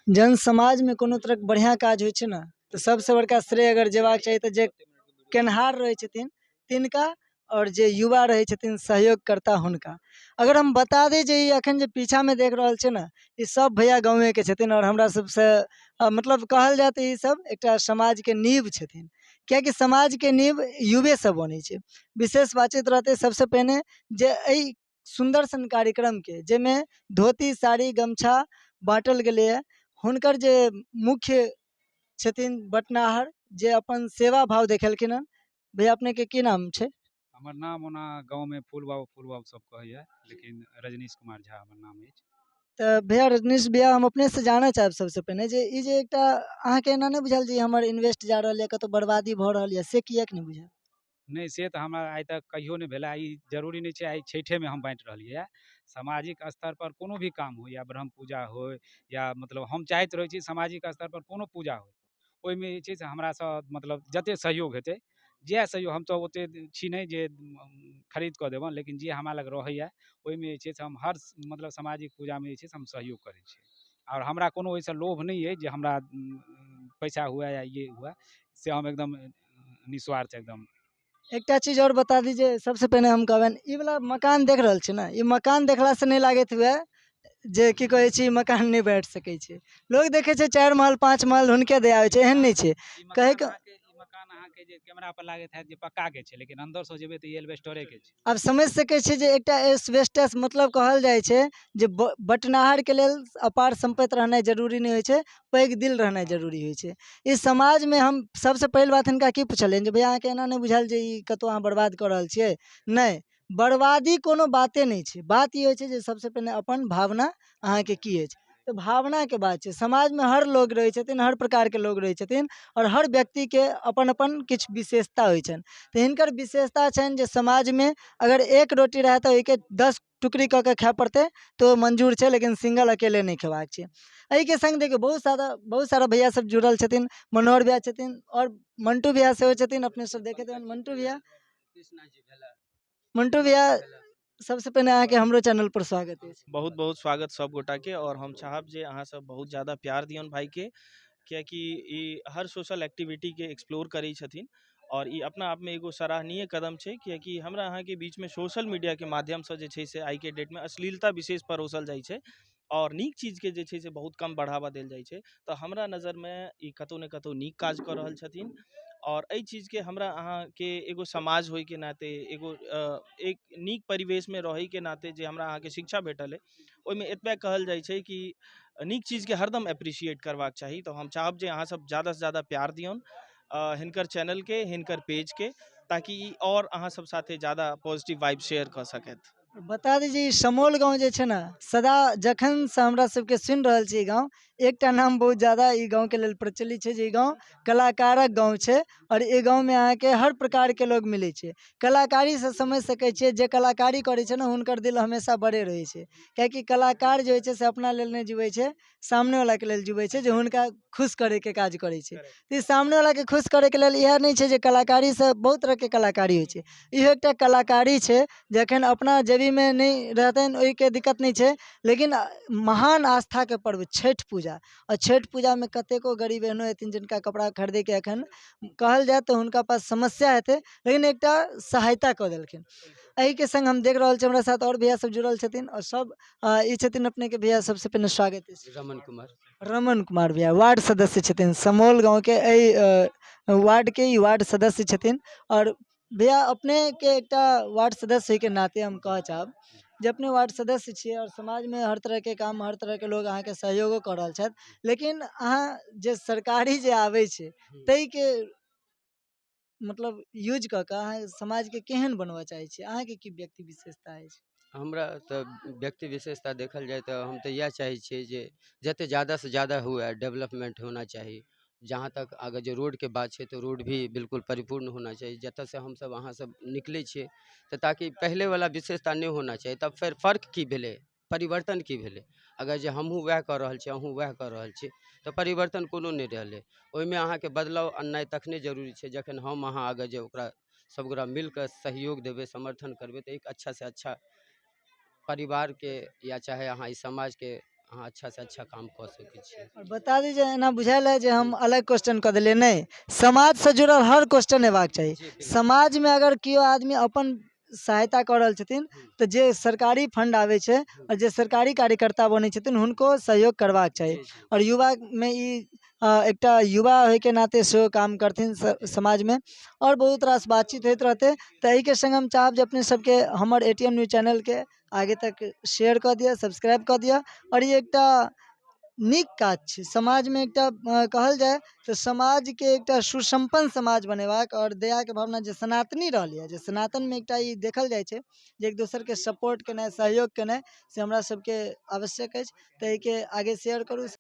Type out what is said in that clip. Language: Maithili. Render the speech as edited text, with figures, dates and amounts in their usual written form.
जन समाज में कोनो तरह बढ़िया काज होइ छै ने तो सबसे बड़का श्रेय अगर जेबाक चाही तो जे केनहार रहै छथिन तिनका और जे युवा रहै छथिन सहयोगकर्ता हुनका। अगर हम बता दी जे ई अखन जे पीछा में देख रहल छै ने ई सब भैया गाँवे के छथिन और हमरा सबसे मतलब कहल जाए तो ई सब एकटा समाज के नींव छथिन। कियाकि समाज के नींव युवे से बनै छै। विशेष बातचीत रहते सबसे पहले जे एहि सुंदर सन कार्यक्रम के जेमे धोती साड़ी गमछा बाँटल गेलै हुनकर जे मुख्य छथिन बटनाहर जे अपन सेवा भाव देखेलखिन हन। भैया अपने के की नाम छै? हमर नाम ओना गाँव में फूल बाबू सब कहैया, लेकिन रजनीश कुमार झा हमर नाम अछि। तो भैया रजनीश भैया हम अपने से जानना चाहब सबसे पहले जे ई जे एकटा अहाँके एना नहीं बुझायल जे हमर इन्वेस्ट जा रहल है कतौ बर्बादी भऽ रहल है से किएक नहीं बुझायल? नहीं से तो हमरा आइ तक कहियो नहीं भेला। ई जरूरी नहीं छै आइ छठे में हम बाँटि रहलियै है। सामाजिक स्तर पर कोनो भी काम हो या ब्रह्म पूजा हो या मतलब हम चाहैत रहै छी सामाजिक स्तर पर कोनो पूजा हो ओहिमे जे छै से हमरासँ मतलब जते सहयोग हेतै जएह सहयोग हम तो ओते छी नहीं जे खरीद कऽ देबनि, लेकिन जे हमरा लग रहैया ओहिमे जे छै से हम हर मतलब सामाजिक पूजामे जे छै से हम सहयोग करै छी। और हमरा कोनो ओहिसँ लोभ नहीं है जे हमरा पैसा हुआ या ये हुआ, से हम एकदम निस्वार्थ एकदम। एकटा चीज और बता दीजिए सबसे पहले हम कहबन ई वाला मकान देख रहल छी ना, ई मकान देखला से नहीं लागत हुए जे की कहै छी मकान नहीं बैठ सकै छै। लोग देखे छै 4 महल 5 महल हुनके दे आवे छै, एहन नहीं छै। कहे के ई मकान अहाँ के जे कैमरा पर लागत है जे पक्का के छै, लेकिन अंदर से जेबे तो ये एल्वेस्टरे के छै। अब समझ सकै छी जे एकटा एस्बेस्टस मतलब कहल जाइ छै जे बटनाहर के लेल अपार संपत्ति रहनाइ जरूरी नहीं होइ छै, पैघ दिल रहनाइ जरूरी होइ छै। इस समाज में हम सबसे पहिल बात हिनका की पुछलियनि जे भैया अहाँके एना नहीं बुझायल जे ई कतौ अहाँ बर्बाद कऽ रहल छियै? नहीं, बर्बादी कोनो बाते नहीं छै। बात ई होइ छै जे सबसे पहले अपन भावना अहाँके की अछि। तो भावना के बात छै। समाज में हर लोग रहै छथिन, हर प्रकार के लोग रहै छथिन और हर व्यक्ति के अपन अपन किछ विशेषता होइ छनि। तो हिनकर विशेषता छनि जे समाज में अगर एक रोटी रहे तो ओहिके 10 टुकड़ी कऽ के खाय पड़तै तो मंजूर छै, लेकिन सिंगल अकेले नहीं खेबाक छै। एहि के संग देखियौ बहुत सारा भैया सब जुड़ल छथिन, मनोहर भैया छथिन और मंटू भैया सेहो छथिन। अपने सब देखैत हेबनि मंटू भैया। मंटू भैया सबसे पहले अहाँके हमरो चैनल पर स्वागत है। बहुत बहुत स्वागत सब गोटा के। और हम चाहब जे अहाँ सब बहुत ज़्यादा प्यार दियन भाई के, कियाकि ई हर सोशल एक्टिविटी के एक्सप्लोर करै छथिन और ई अपना आप में एगो सराहनीय कदम छै। कियाकि हमरा अहाँ के बीच में सोशल मीडिया के माध्यम से जे छै से आई के डेट में अश्लीलता विशेष परोसल जाइ छै और नीक चीज के जे छै से बहुत कम बढ़ावा देल जाइ छै। तो हमरा नज़र में ई कतौ न कतौ नीक काज कऽ रहल छथिन और एहि चीज के हमरा अहाँ के एगो समाज होय के नाते एगो एक नीक परिवेश में रहै के नाते जे हमरा अहाँ के शिक्षा भेटल है ओहिमे एतबे कहल जाइ छै कि नीक चीज के हरदम एप्रिशिएट करबाक चाही। तो हम चाहब जे अहाँ सब ज़्यादा से ज़्यादा प्यार दियौन हिनकर चैनल के, हिनकर पेज के, ताकि ई और अहाँ सब साथे ज़्यादा पॉजिटिव वाइब शेयर कर सकैत। बता दीजिए ई समोल गाँव जे छै ना सदा जखन से हमरा सबके सुनि रहल छी गाँव एकटा नाम बहुत ज्यादा ई गाँव के लेल प्रचलित छै जे ई गाँव कलाकारक गाँव छै और ई गाँव में अहाँ के हर प्रकार के लोग मिलै छै। कलाकारी से समझ सकै छियै जे कलाकारी करै छै ना हुनकर दिल हमेशा बड़े रहै छै। कियाकि कलाकार जे होइ छै से अपना लेल नहीं जीवै छै, सामने वाला के लेल जीवै छै जे हुनका खुश करे के काज करै छै। तो ई सामने वाला के खुश करे के लेल इएह नहीं छै जे कलाकारी से बहुत तरह के कलाकारी होइ छै। इहो एकटा कलाकारी छै जखन अपना जेबी में नहीं रहतनि ओहि के दिक्कत नहीं छै। लेकिन महान आस्था के पर्व छठ पूजा और छठ पूजा में कतेको गरीब एहनो हेथिन जिनका कपड़ा खरीदे के एखन कहल जाए तो हुनका पास समस्या हेतै, लेकिन एकटा सहायता कऽ देलखिन। एहि के संग हम देख रहल छी हमरा साथ और भैया सब जुड़ल छथिन और सब ई छथिन अपने के भैया सबसे पहले स्वागत है। रमन कुमार। रमन कुमार भैया वार्ड सदस्य छथिन समोल गाँव के वार्ड के ई वार्ड सदस्य छथिन। और भैया अपने के एकटा वार्ड सदस्य होय के नाते हम कहऽ चाहब जे अपने वार्ड सदस्य छियै और समाज में हर तरह के काम हर तरह के लोग अहाँ के सहयोगो कऽ रहल छथि, लेकिन अहाँ जे सरकारी जे आबै छै ताहि के मतलब यूज कऽ के अहाँ समाज के केहन बनबऽ चाहै छियै? अहाँ के की व्यक्ति विशेषता अछि? हमरा तो व्यक्ति विशेषता देखल जाए तो हम तो यह चाहे छियै जे जते ज़्यादा से ज़्यादा हुआ डेवलपमेंट होना चाहिए। जहाँ तक अगर जो रोड के बात है तो रोड भी बिल्कुल परिपूर्ण होना चाहिए। जतऽ से हम सब अहाँ सब निकले छियै तो ताकि पहले वाला विशेषता नहीं होना चाहिए। तब फिर फर्क की भेले, परिवर्तन की भेले। अगर जे हमहूँ वएह कऽ रहल छी अहूँ वएह कऽ रहल छी तो परिवर्तन कोनो नहीं रहले। ओहिमे अहाँ के बदलाव आननाइ तखने जरूरी छै जखन हम अहाँ अगर जे ओकरा सबगोरा मिलकर सहयोग देबै समर्थन करबै तो एक अच्छा से अच्छा परिवार के या चाहे अहाँ इस समाज के अहाँ अच्छा से अच्छा काम कऽ सकै छी। और बता दी जे एना बुझायल है जे हम अलग क्वेश्चन कऽ देलियै नहीं, समाज से जुड़ल हर क्वेश्चन हेबाक चाही। जी बिल्कुल। समाज में अगर केओ आदमी अपन सहायता कऽ रहल छथिन तऽ जे सरकारी फंड आबै छै और जे सरकारी कार्यकर्ता बनै छथिन हुनको सहयोग करबाक चाही। जी जी और युवा में ई एकटा युवा होय के नाते सेहो काम करथिन समाज में और बहुत रास बातचीत होइत रहते। तऽ एहि के संग हम चाहब जे अपने सबके हमर एटीएम न्यूज चैनल के आगे तक शेयर कऽ दिअ, सब्सक्राइब कऽ दिअ। और ई एकटा नीक काज छै समाज में एकटा कहल जाय तो समाज के एकटा सुसंपन्न समाज बनेबाक और दया के भावना जे सनातनी रहलै है, जे सनातन में एकटा ई देखल जाय छै जे एक दोसर के सपोर्ट केनाइ, सहयोग केनाइ से हमरा सबके आवश्यक अछि। तऽ एहि के आगे शेयर करू।